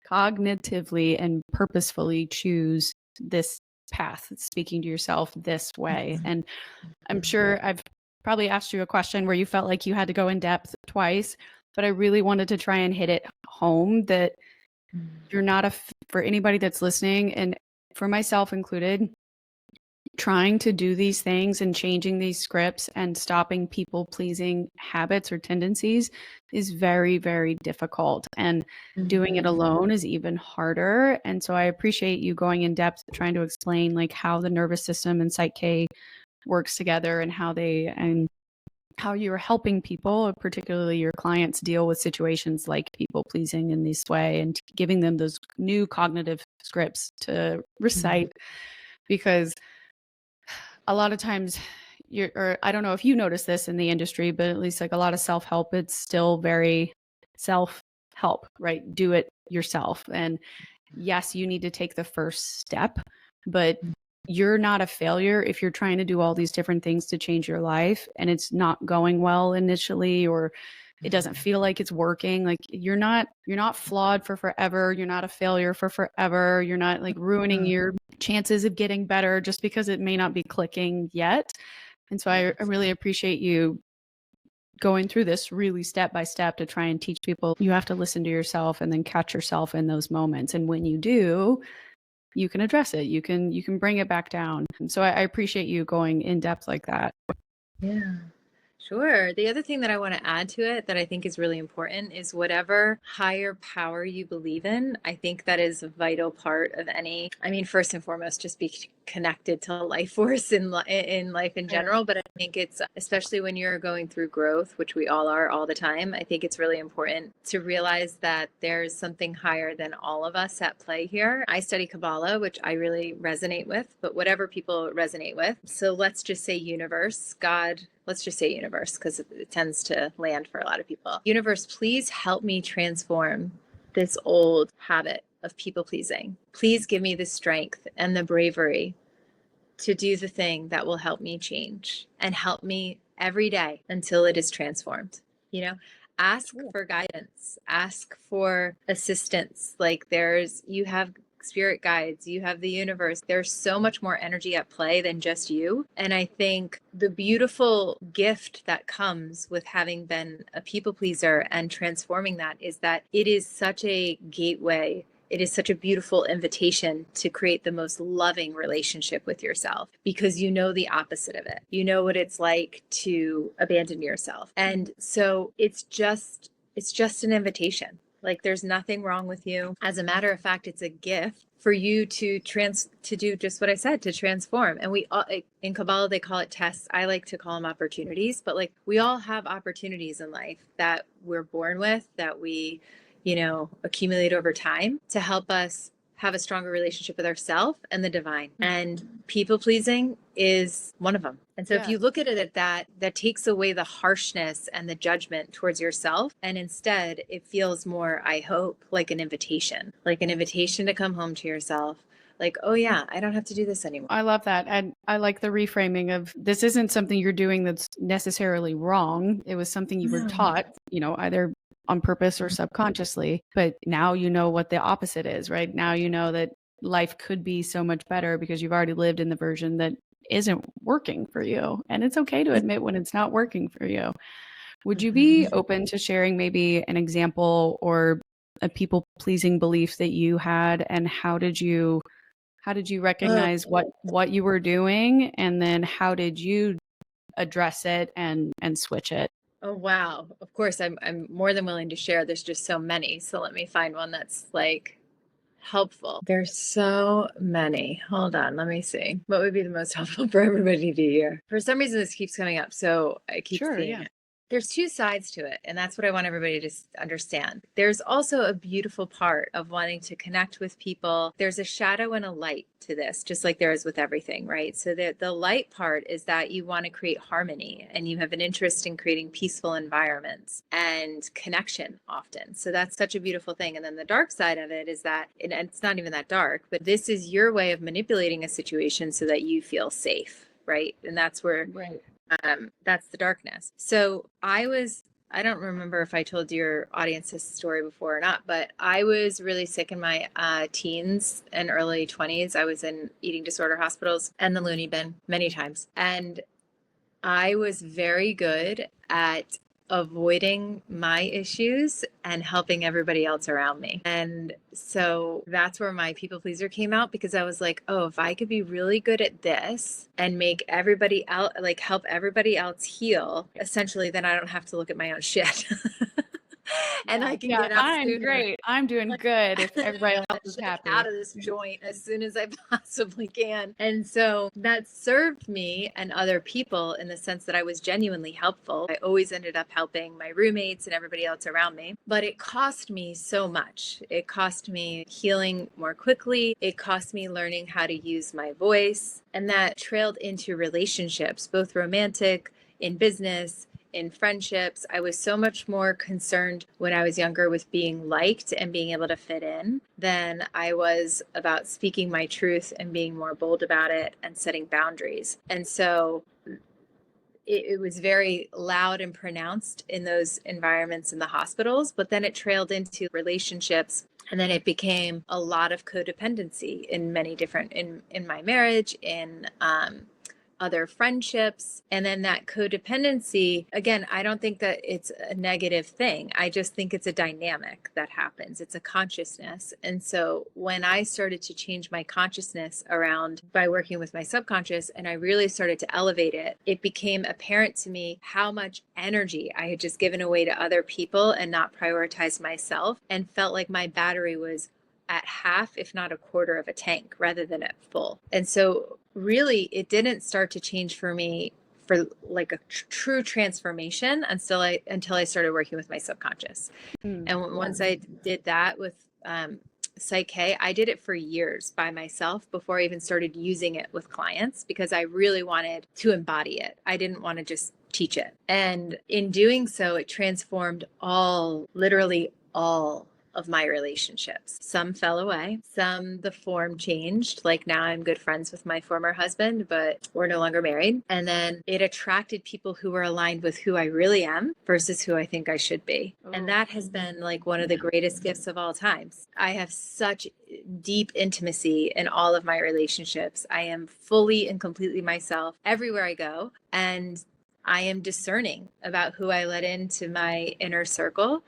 cognitively and purposefully choose this path, speaking to yourself this way. And I'm sure I've probably asked you a question where you felt like you had to go in depth twice, but I really wanted to try and hit it home that You're not for anybody that's listening, and for myself included, trying to do these things and changing these scripts and stopping people pleasing habits or tendencies is very, very difficult. And doing it alone is even harder. And so I appreciate you going in depth trying to explain like how the nervous system and PSYCH-K works together and how you're helping people, particularly your clients, deal with situations like people pleasing in this way and giving them those new cognitive scripts to recite. Because a lot of times or I don't know if you notice this in the industry, but at least like a lot of self-help, it's still very self-help, right? Do it yourself. And yes, you need to take the first step, but you're not a failure if you're trying to do all these different things to change your life and it's not going well initially, or it doesn't feel like it's working. Like you're not flawed for forever. You're not a failure for forever. You're not like ruining your chances of getting better just because it may not be clicking yet. And so I really appreciate you going through this really step by step to try and teach people you have to listen to yourself and then catch yourself in those moments. And when you do, you can address it. You can bring it back down. And so I appreciate you going in depth like that. Yeah. Sure. The other thing that I want to add to it that I think is really important is whatever higher power you believe in. I think that is a vital part of first and foremost, just be connected to life force in life in general. But I think it's, especially when you're going through growth, which we all are all the time, I think it's really important to realize that there's something higher than all of us at play here. I study Kabbalah, which I really resonate with, but whatever people resonate with. So let's just say universe, God. Let's just say universe, because it tends to land for a lot of people. Universe, please help me transform this old habit of people pleasing. Please give me the strength and the bravery to do the thing that will help me change and help me every day until it is transformed. Ask for guidance, ask for assistance. Like you have spirit guides, you have the universe. There's so much more energy at play than just you. And I think the beautiful gift that comes with having been a people pleaser and transforming that is that it is such a gateway. It is such a beautiful invitation to create the most loving relationship with yourself, because you know the opposite of it. You know what it's like to abandon yourself. And so it's just an invitation. Like there's nothing wrong with you. As a matter of fact, it's a gift for you to do just what I said, to transform. And we all, in Kabbalah, they call it tests. I like to call them opportunities, but like we all have opportunities in life that we're born with, that we, accumulate over time to help us have a stronger relationship with ourselves and the divine. And people pleasing is one of them. And so if you look at it at that takes away the harshness and the judgment towards yourself. And instead it feels more, I hope, like an invitation to come home to yourself. Like, oh yeah, I don't have to do this anymore. I love that. And I like the reframing of this isn't something you're doing that's necessarily wrong. It was something you were taught, either on purpose or subconsciously, but now you know what the opposite is, right? Now you know that life could be so much better because you've already lived in the version that isn't working for you. And it's okay to admit when it's not working for you. Would you be open to sharing maybe an example or a people-pleasing belief that you had, and how did you recognize what you were doing, and then how did you address it and switch it? Oh, wow. Of course, I'm more than willing to share. There's just so many. So let me find one that's like helpful. There's so many. Hold on. Let me see. What would be the most helpful for everybody to hear? For some reason, this keeps coming up. So I keep seeing it. There's two sides to it, and that's what I want everybody to understand. There's also a beautiful part of wanting to connect with people. There's a shadow and a light to this, just like there is with everything, right? So the light part is that you want to create harmony and you have an interest in creating peaceful environments and connection often. So that's such a beautiful thing. And then the dark side of it is that, and it's not even that dark, but this is your way of manipulating a situation so that you feel safe, right? And that's where... Right. That's the darkness. So I don't remember if I told your audience this story before or not, but I was really sick in my teens and early 20s. I was in eating disorder hospitals and the loony bin many times. And I was very good at avoiding my issues and helping everybody else around me. And so that's where my people pleaser came out, because I was like, oh, if I could be really good at this and make everybody else, like help everybody else heal, essentially, then I don't have to look at my own shit. And I can Yeah, get out I'm sooner. great. I'm doing good if everybody else is Shit happy. out of this joint as soon as I possibly can. And so that served me and other people in the sense that I was genuinely helpful. I always ended up helping my roommates and everybody else around me. But it cost me so much. It cost me healing more quickly. It cost me learning how to use my voice. And that trailed into relationships, both romantic, in business, in friendships. I was so much more concerned when I was younger with being liked and being able to fit in than I was about speaking my truth and being more bold about it and setting boundaries. And so it was very loud and pronounced in those environments in the hospitals, but then it trailed into relationships. And then it became a lot of codependency in many different, in my marriage, in other friendships. And then that codependency, again, I don't think that it's a negative thing. I just think it's a dynamic that happens. It's a consciousness. And so when I started to change my consciousness around by working with my subconscious, and I really started to elevate it, it became apparent to me how much energy I had just given away to other people and not prioritized myself, and felt like my battery was at half, if not a quarter of a tank, rather than at full. And so really, it didn't start to change for me for like a true transformation until I started working with my subconscious. And once I did that with PSYCH-K, I did it for years by myself before I even started using it with clients, because I really wanted to embody it. I didn't want to just teach it. And in doing so, it transformed literally all of my relationships. Some fell away, some the form changed. Like now I'm good friends with my former husband, but we're no longer married. And then it attracted people who were aligned with who I really am versus who I think I should be. And that has been like one of the greatest gifts of all times. I have such deep intimacy in all of my relationships. I am fully and completely myself everywhere I go. And I am discerning about who I let into my inner circle.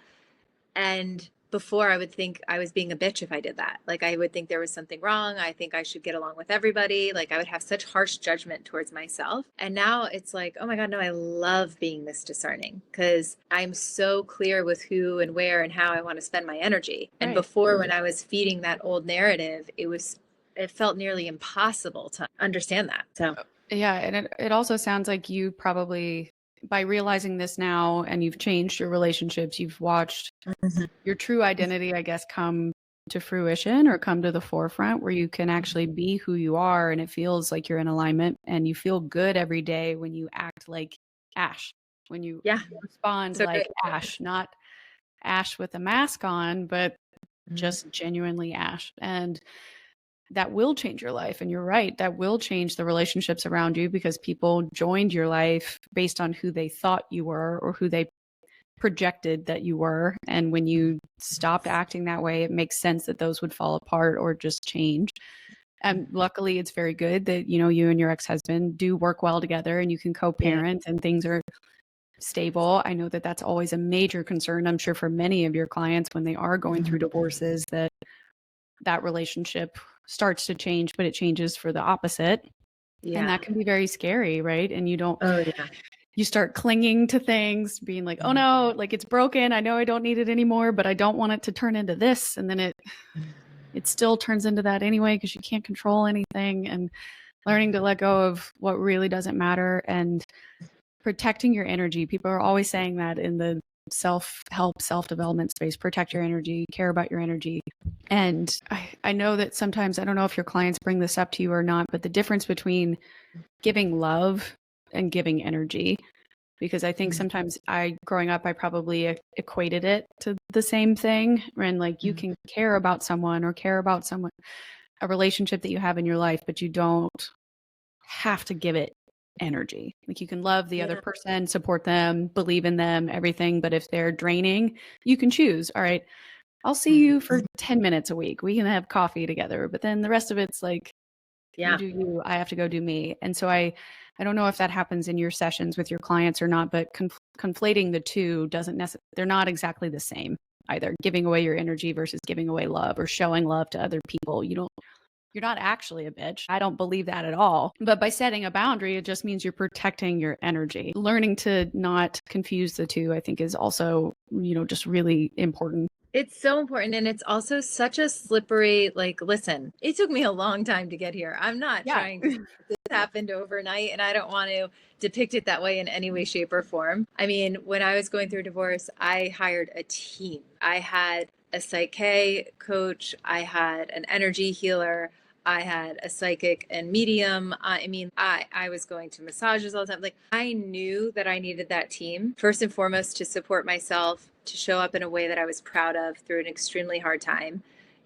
And before, I would think I was being a bitch if I did that. Like I would think there was something wrong. I think I should get along with everybody. Like I would have such harsh judgment towards myself. And now it's like, oh my God, no, I love being this discerning, because I'm so clear with who and where and how I want to spend my energy. And before, when I was feeding that old narrative, it felt nearly impossible to understand that. So yeah, and it also sounds like you probably, by realizing this now and you've changed your relationships, you've watched your true identity, I guess, come to fruition or come to the forefront, where you can actually be who you are, and it feels like you're in alignment, and you feel good every day when you act like Ash, when you respond so like great. Ash, not Ash with a mask on, but just genuinely Ash. And that will change your life. And you're right, that will change the relationships around you, because people joined your life based on who they thought you were or who they projected that you were. And when you stopped acting that way, it makes sense that those would fall apart or just change. And luckily, it's very good that, you know, you and your ex-husband do work well together and you can co-parent and things are stable. I know that that's always a major concern, I'm sure, for many of your clients when they are going through divorces, that relationship starts to change, but it changes for the opposite. And that can be very scary, right? And you don't, you start clinging to things, being like, oh no, like it's broken. I know I don't need it anymore, but I don't want it to turn into this. And then it still turns into that anyway, because you can't control anything. And learning to let go of what really doesn't matter and protecting your energy. People are always saying that in the self-help, self-development space: protect your energy, care about your energy. And I know that sometimes, I don't know if your clients bring this up to you or not, but the difference between giving love and giving energy, because I think sometimes growing up, I probably equated it to the same thing. And like, you can care about someone or care about someone, a relationship that you have in your life, but you don't have to give it energy. Like you can love the other person, support them, believe in them, everything. But if they're draining, you can choose, all right, I'll see you for 10 minutes a week. We can have coffee together. But then the rest of it's like, you do you, I have to go do me. And so I don't know if that happens in your sessions with your clients or not, but conflating the two doesn't necessarily, they're not exactly the same either. Giving away your energy versus giving away love or showing love to other people. You're not actually a bitch. I don't believe that at all. But by setting a boundary, it just means you're protecting your energy. Learning to not confuse the two, I think, is also, just really important. It's so important. And it's also such a slippery, like, listen, it took me a long time to get here. I'm not trying to, this happened overnight, and I don't want to depict it that way in any way, shape, or form. I mean, when I was going through divorce, I hired a team. I had a PSYCH-K coach. I had an energy healer. I had a psychic and medium. I was going to massages all the time. Like, I knew that I needed that team, first and foremost, to support myself, to show up in a way that I was proud of through an extremely hard time,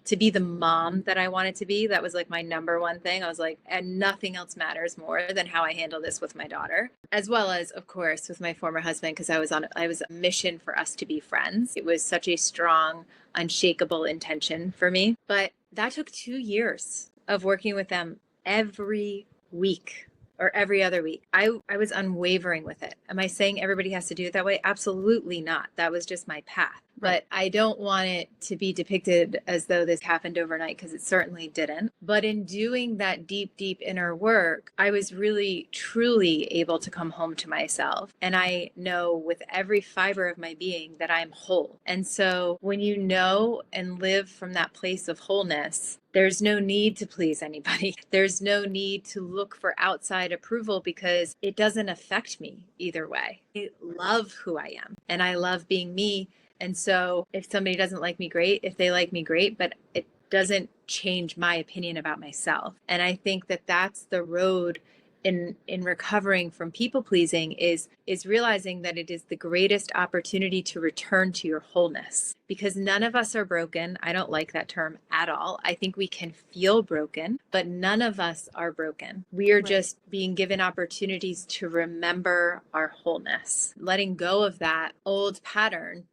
to be the mom that I wanted to be. That was like my number one thing. I was like, and nothing else matters more than how I handle this with my daughter, as well as, of course, with my former husband, because I was on a mission for us to be friends. It was such a strong, unshakable intention for me. But that took 2 years of working with them every week or every other week. I was unwavering with it. Am I saying everybody has to do it that way? Absolutely not. That was just my path. But I don't want it to be depicted as though this happened overnight, because it certainly didn't. But in doing that deep, deep inner work, I was really, truly able to come home to myself. And I know with every fiber of my being that I'm whole. And so when you know and live from that place of wholeness, there's no need to please anybody. There's no need to look for outside approval, because it doesn't affect me either way. I love who I am, and I love being me. And so if somebody doesn't like me, great. If they like me, great. But it doesn't change my opinion about myself. And I think that that's the road in recovering from people pleasing, is realizing that it is the greatest opportunity to return to your wholeness, because none of us are broken. I don't like that term at all. I think we can feel broken, but none of us are broken. We are just being given opportunities to remember our wholeness, letting go of that old pattern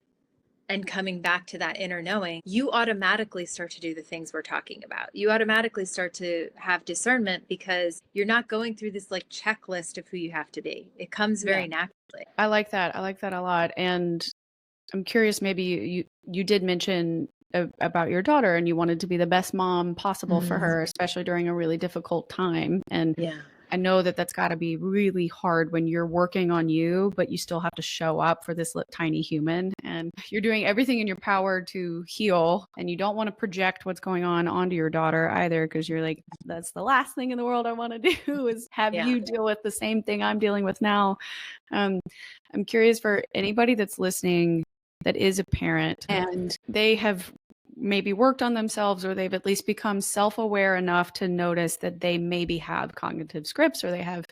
and coming back to that inner knowing. You automatically start to do the things we're talking about. You automatically start to have discernment, because you're not going through this like checklist of who you have to be. It comes very naturally. I like that. I like that a lot. And I'm curious, maybe you did mention about your daughter, and you wanted to be the best mom possible for her, especially during a really difficult time. And I know that that's got to be really hard when you're working on you, but you still have to show up for this tiny human, and you're doing everything in your power to heal, and you don't want to project what's going on onto your daughter either, because you're like, that's the last thing in the world I want to do is have you deal with the same thing I'm dealing with now. I'm curious, for anybody that's listening that is a parent and they have maybe worked on themselves, or they've at least become self-aware enough to notice that they maybe have cognitive scripts, or they have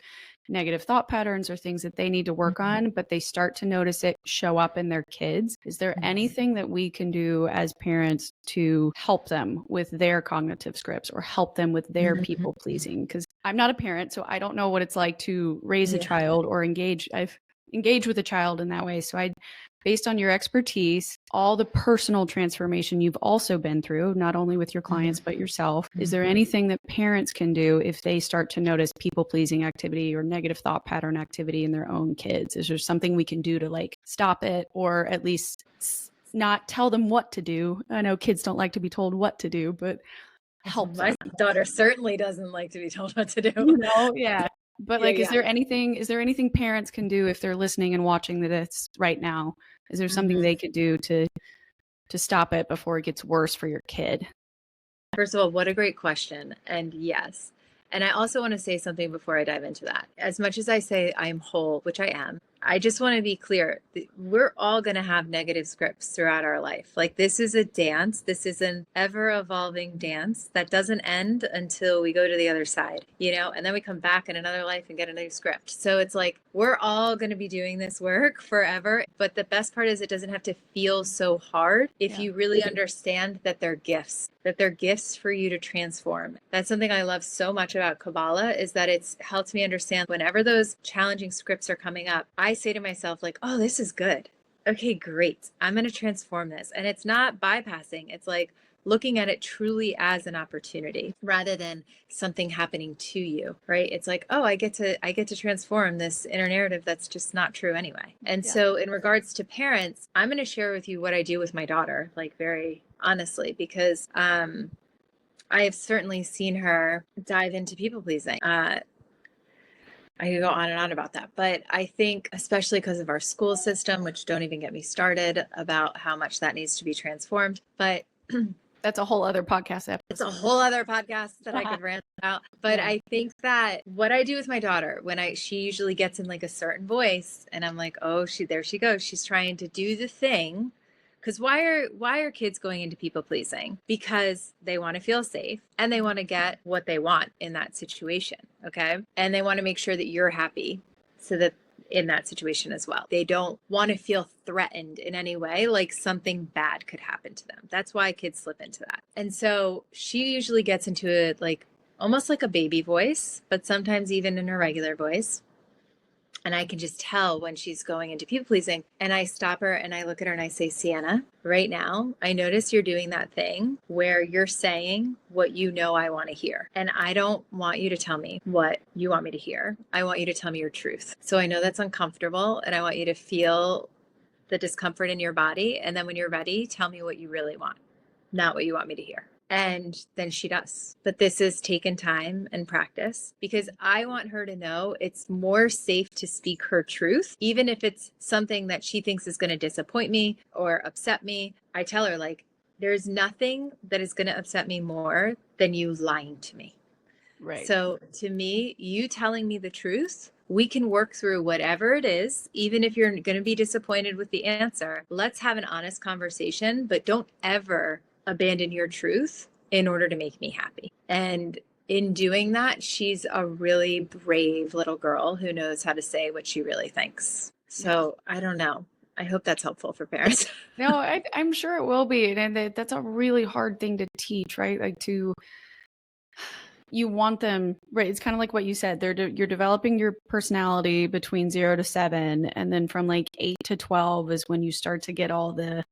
negative thought patterns or things that they need to work on, but they start to notice it show up in their kids. Is there anything that we can do as parents to help them with their cognitive scripts, or help them with their people pleasing? Because I'm not a parent, so I don't know what it's like to raise a child or I've engaged with a child in that way. So based on your expertise, all the personal transformation you've also been through, not only with your clients, but yourself, is there anything that parents can do if they start to notice people-pleasing activity or negative thought pattern activity in their own kids? Is there something we can do to like stop it, or at least not tell them what to do? I know kids don't like to be told what to do, but help them. My daughter certainly doesn't like to be told what to do. But like, is there anything parents can do if they're listening and watching this right now? Is there something they could do to stop it before it gets worse for your kid? First of all, what a great question. And yes. And I also want to say something before I dive into that. As much as I say I am whole, which I am, I just want to be clear. We're all going to have negative scripts throughout our life. Like, this is a dance. This is an ever evolving dance that doesn't end until we go to the other side, and then we come back in another life and get a new script. So it's like, we're all going to be doing this work forever. But the best part is, it doesn't have to feel so hard if you really understand that they're gifts. That they're gifts for you to transform. That's something I love so much about Kabbalah, is that it's helped me understand whenever those challenging scripts are coming up, I say to myself, like, oh, this is good. Okay, great. I'm going to transform this. And it's not bypassing. It's like, looking at it truly as an opportunity rather than something happening to you, right? It's like, oh, I get to transform this inner narrative that's just not true anyway. And so in regards to parents, I'm going to share with you what I do with my daughter, like very honestly, because I have certainly seen her dive into people pleasing. I could go on and on about that, but I think especially because of our school system, which don't even get me started about how much that needs to be transformed, but that's a whole other podcast episode. It's a whole other podcast that I could rant about. But I think that what I do with my daughter, she usually gets in like a certain voice and I'm like, oh, there she goes. She's trying to do the thing. Because why are kids going into people pleasing? Because they want to feel safe and they want to get what they want in that situation. Okay. And they want to make sure that you're happy so that in that situation as well. They don't want to feel threatened in any way, like something bad could happen to them. That's why kids slip into that. And so she usually gets into it like almost like a baby voice, but sometimes even in her regular voice. And I can just tell when she's going into people pleasing. And I stop her and I look at her and I say, Sienna, right now, I notice you're doing that thing where you're saying what you know I want to hear. And I don't want you to tell me what you want me to hear. I want you to tell me your truth. So I know that's uncomfortable and I want you to feel the discomfort in your body. And then when you're ready, tell me what you really want, not what you want me to hear. And then she does. But this has taken time and practice because I want her to know it's more safe to speak her truth, even if it's something that she thinks is going to disappoint me or upset me. I tell her, like, there's nothing that is going to upset me more than you lying to me. Right. So to me, you telling me the truth, we can work through whatever it is, even if you're going to be disappointed with the answer. Let's have an honest conversation, but don't ever abandon your truth in order to make me happy. And in doing that, she's a really brave little girl who knows how to say what she really thinks. So I don't know. I hope that's helpful for parents. No, I'm sure it will be. And that's a really hard thing to teach, right? Like you want them, right? It's kind of like what you said. You're developing your personality between 0 to 7. And then from like 8 to 12 is when you start to get all the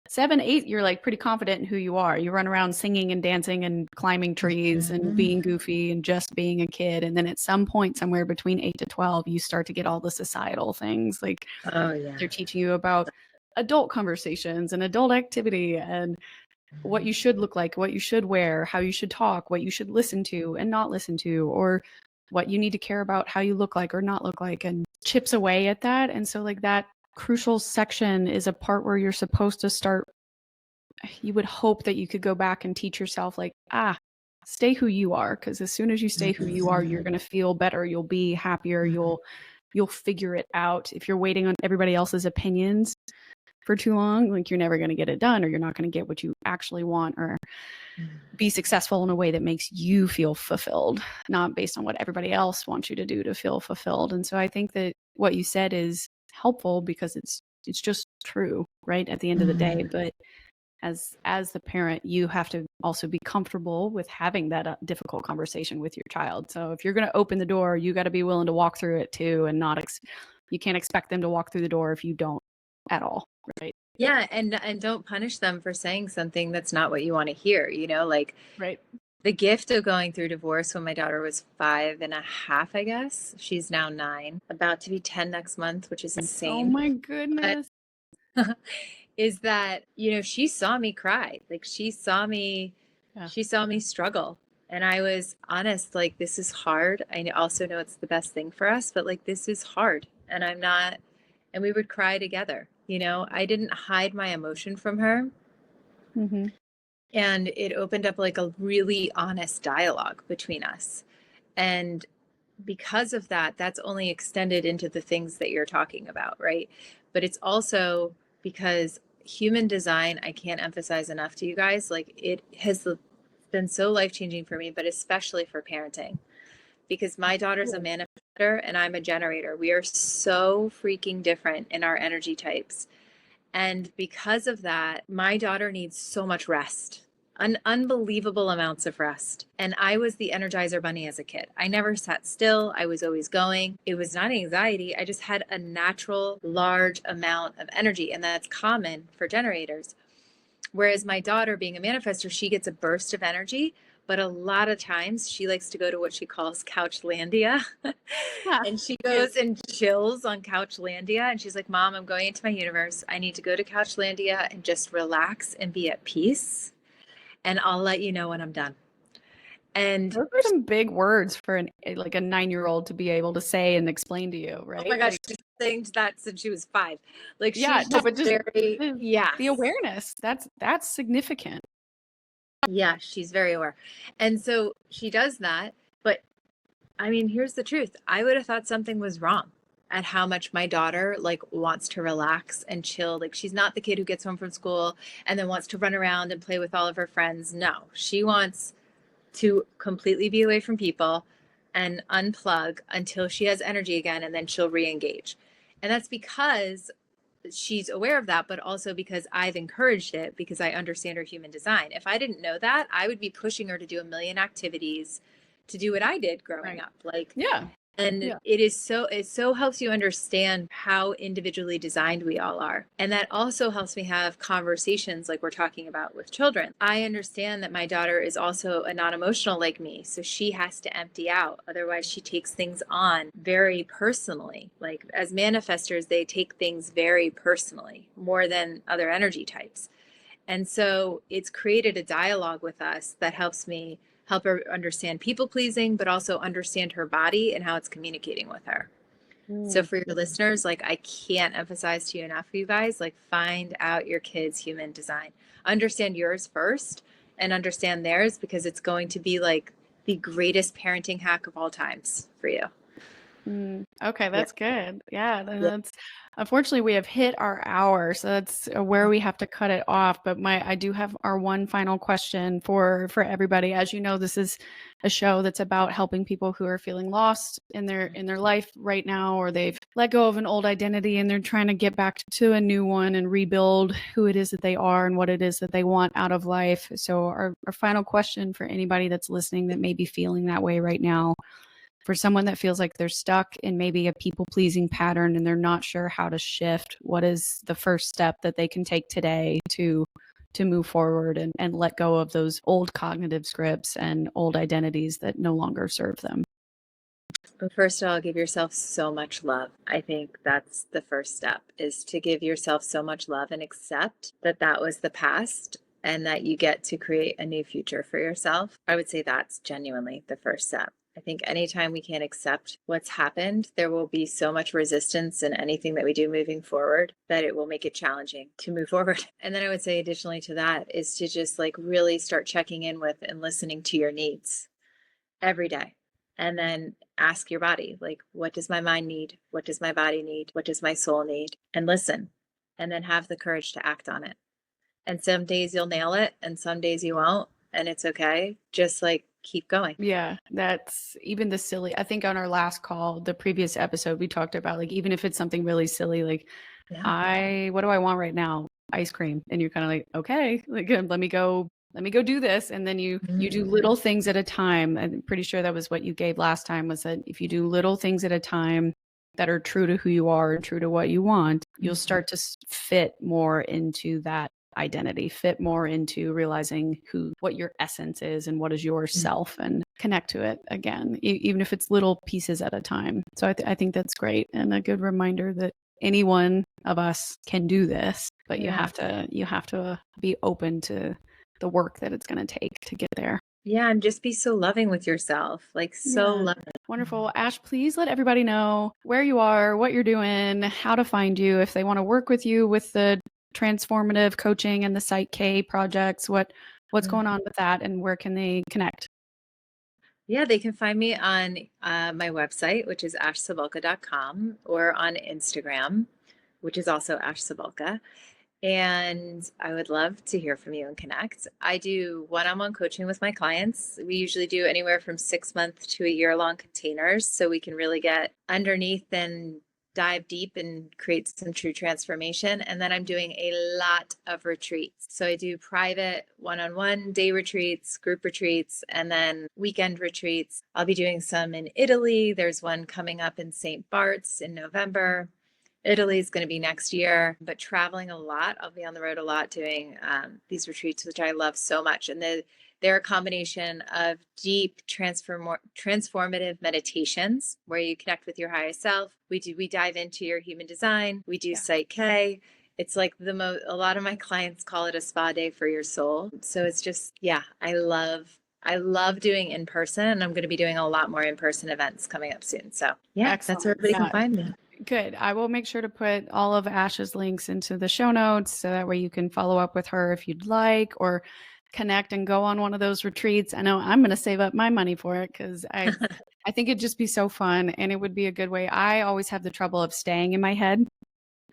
7, 8, you're like pretty confident in who you are. You run around singing and dancing and climbing trees and being goofy and just being a kid. And then at some point, somewhere between 8 to 12, you start to get all the societal things. Like they're teaching you about adult conversations and adult activity and what you should look like, what you should wear, how you should talk, what you should listen to and not listen to, or what you need to care about, how you look like or not look like, and chips away at that. And so like that crucial section is a part where you're supposed to start. You would hope that you could go back and teach yourself like, stay who you are. Because as soon as you stay who you are, you're going to feel better. You'll be happier. You'll figure it out. If you're waiting on everybody else's opinions for too long, like you're never going to get it done, or you're not going to get what you actually want, or be successful in a way that makes you feel fulfilled, not based on what everybody else wants you to do to feel fulfilled. And so I think that what you said is helpful because it's just true, right? At the end of the day. But as the parent, you have to also be comfortable with having that difficult conversation with your child. So if you're going to open the door, you got to be willing to walk through it too, and not you can't expect them to walk through the door if you don't at all, right? Yeah, and don't punish them for saying something that's not what you want to hear, like right. The gift of going through divorce when my daughter was 5.5, I guess. She's now 9, about to be 10 next month, which is insane. Oh my goodness. Is that, she saw me cry. Like she saw me struggle. And I was honest, like, this is hard. I also know it's the best thing for us, but like, this is hard. And and we would cry together. I didn't hide my emotion from her. Mm-hmm. And it opened up like a really honest dialogue between us. And because of that, that's only extended into the things that you're talking about, right? But it's also because human design, I can't emphasize enough to you guys, like it has been so life-changing for me, but especially for parenting, because my daughter's a manifestor and I'm a generator. We are so freaking different in our energy types. And because of that, my daughter needs so much rest, unbelievable amounts of rest. And I was the Energizer Bunny as a kid. I never sat still. I was always going. It was not anxiety. I just had a natural, large amount of energy. And that's common for generators. Whereas my daughter, being a manifester, she gets a burst of energy, but a lot of times she likes to go to what she calls Couchlandia. Yeah. And she goes and chills on Couchlandia. And she's like, Mom, I'm going into my universe. I need to go to Couchlandia and just relax and be at peace. And I'll let you know when I'm done. And Those are some big words for like a 9-year-old to be able to say and explain to you, right? oh my gosh, Like, she's saying that since she was 5. Like yeah, she's no, just but just very, yes. the awareness, that's significant. Yeah, she's very aware. And so she does that. But I mean, here's the truth. I would have thought something was wrong at how much my daughter like wants to relax and chill. Like she's not the kid who gets home from school and then wants to run around and play with all of her friends. No, she wants to completely be away from people and unplug until she has energy again, and then she'll re-engage. And that's because she's aware of that, but also because I've encouraged it, because I understand her human design. If I didn't know that, I would be pushing her to do a million activities to do what I did growing Right. up. Like, Yeah. and Yeah. it so helps you understand how individually designed we all are. And that also helps me have conversations like we're talking about with children. I understand that my daughter is also a non-emotional like me, so she has to empty out. Otherwise, she takes things on very personally. Like as manifestors, they take things very personally, more than other energy types. And so it's created a dialogue with us that helps me help her understand people pleasing, but also understand her body and how it's communicating with her. So for your listeners, like I can't emphasize to you enough for you guys, like find out your kids' human design. Understand yours first and understand theirs, because it's going to be like the greatest parenting hack of all times for you. Okay, that's good. Yeah, Yeah. that's unfortunately we have hit our hour, so that's where we have to cut it off. But I do have our one final question for everybody. As you know, this is a show that's about helping people who are feeling lost in their life right now, or they've let go of an old identity and they're trying to get back to a new one and rebuild who it is that they are and what it is that they want out of life. So our final question for anybody that's listening that may be feeling that way right now, for someone that feels like they're stuck in maybe a people-pleasing pattern and they're not sure how to shift, what is the first step that they can take today to move forward and let go of those old cognitive scripts and old identities that no longer serve them? But first of all, give yourself so much love. I think that's the first step, is to give yourself so much love and accept that that was the past and that you get to create a new future for yourself. I would say that's genuinely the first step. I think anytime we can't accept what's happened, there will be so much resistance in anything that we do moving forward that it will make it challenging to move forward. And then I would say, additionally to that, is to just like really start checking in with and listening to your needs every day. And then ask your body, like, what does my mind need? What does my body need? What does my soul need? And listen, and then have the courage to act on it. And some days you'll nail it, and some days you won't. And it's okay. Just like keep going. Yeah, that's even the silly. I think on our last call, the previous episode, we talked about like even if it's something really silly, like Yeah. what do I want right now? Ice cream. And you're kind of like, okay, like let me go do this. And then you do little things at a time. I'm pretty sure that was what you gave last time, was that if you do little things at a time that are true to who you are and true to what you want, you'll start to fit more into that identity, fit more into realizing what your essence is and what is yourself, and connect to it again, even if it's little pieces at a time. So I think that's great, and a good reminder that any one of us can do this, but you have to be open to the work that it's going to take to get there. Yeah. And just be so loving with yourself, like so Yeah. loving. Wonderful. Ash, please let everybody know where you are, what you're doing, how to find you if they want to work with you with the transformative coaching and the PSYCH-K projects. What's going on with that, and where can they connect? Yeah, they can find me on my website, which is ashcebulka.com, or on Instagram, which is also Ash Cebulka. And I would love to hear from you and connect. I do one-on-one coaching with my clients. We usually do anywhere from 6-month to a year-long containers, so we can really get underneath and dive deep and create some true transformation. And then I'm doing a lot of retreats. So I do private one-on-one day retreats, group retreats, and then weekend retreats. I'll be doing some in Italy. There's one coming up in St. Bart's in November. Italy is going to be next year, but traveling a lot. I'll be on the road a lot doing these retreats, which I love so much. And they're a combination of deep transformative meditations where you connect with your higher self. We dive into your human design. We do PSYCH-K. It's like a lot of my clients call it a spa day for your soul. So it's just, yeah, I love doing in person, and I'm going to be doing a lot more in-person events coming up soon. So yeah, Excellent. that's where everybody can find me. Good. I will make sure to put all of Ash's links into the show notes so that way you can follow up with her if you'd like, or connect and go on one of those retreats. I know I'm going to save up my money for it because I think it'd just be so fun, and it would be a good way. I always have the trouble of staying in my head,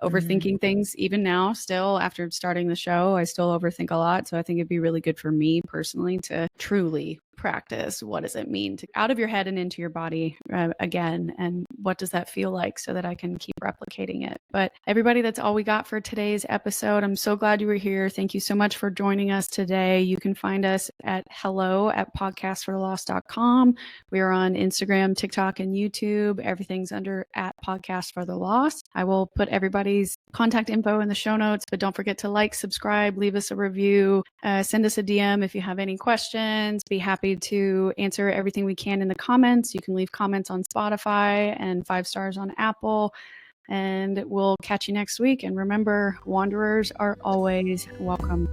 overthinking things. Even now, still after starting the show, I still overthink a lot. So I think it'd be really good for me personally to truly practice what does it mean to out of your head and into your body again, and what does that feel like, so that I can keep replicating it. But everybody, that's all we got for today's episode. I'm so glad you were here. Thank you so much for joining us today. You can find us at hello@podcastforthelost.com. We are on Instagram, TikTok, and YouTube. Everything's under @podcastforthelost. I will put everybody's contact info in the show notes, but don't forget to like, subscribe, leave us a review, send us a DM if you have any questions. Be happy to answer everything we can in the comments. You can leave comments on Spotify and 5 stars on Apple, and we'll catch you next week. And remember, wanderers are always welcome.